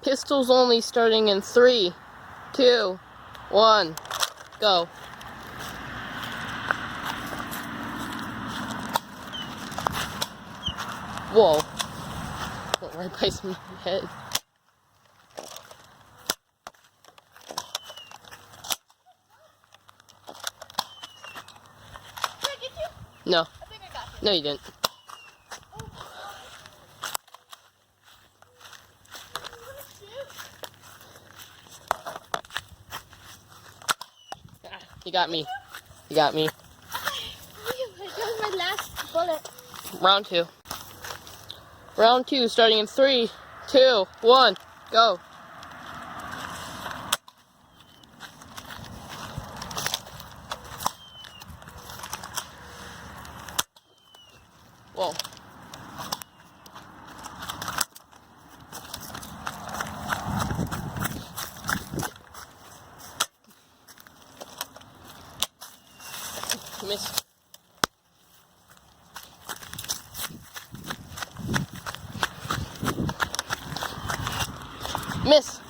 Pistols only, starting in 3, 2, 1, go. Whoa. Went right by my head. Did I get you? No. I think I got you. No, you didn't. You got me. You got me. That was my last bullet. Round 2. Round 2, starting in 3, 2, 1, go. Whoa. Miss. Miss.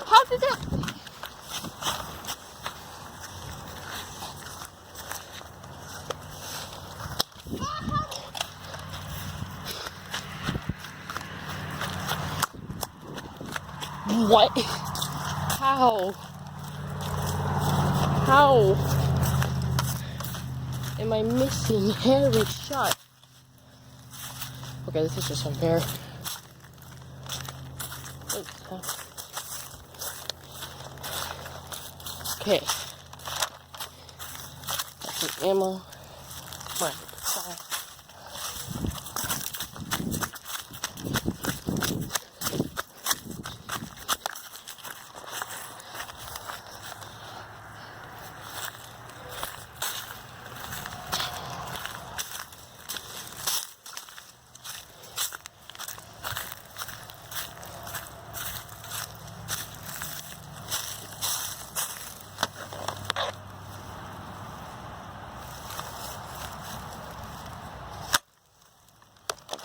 How did it? What? How? How am I missing every shot? Okay, this is just unfair. Okay. Got some ammo. Right.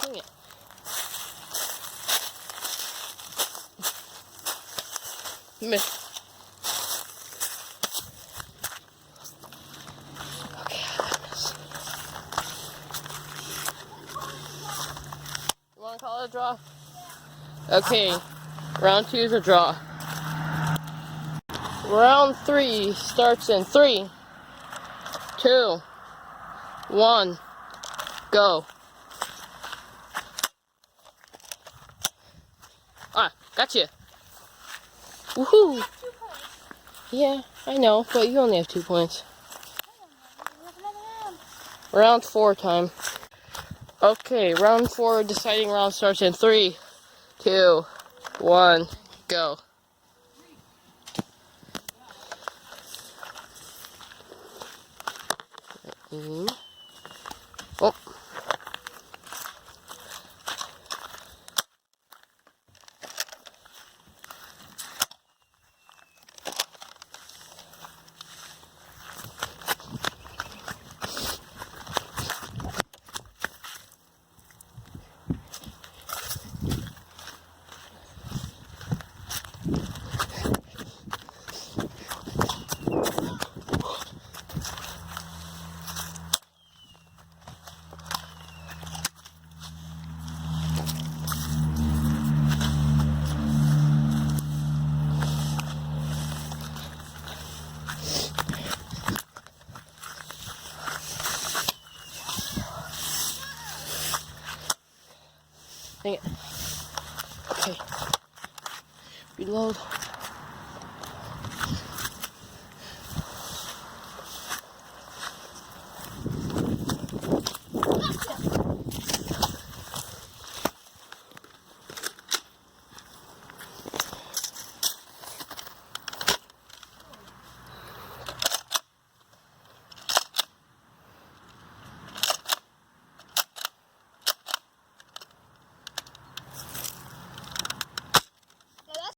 Dang it. Miss. Okay, I miss. You want to call it a draw? Okay, round 2 is a draw. Round 3 starts in 3, 2, 1, go. Ah, gotcha. Woohoo! Yeah, I know, but you only have 2 points. Round 4 time. Okay, round 4 deciding round starts in 3, 2, 1, go. Oh. Dang it. Okay. Reload.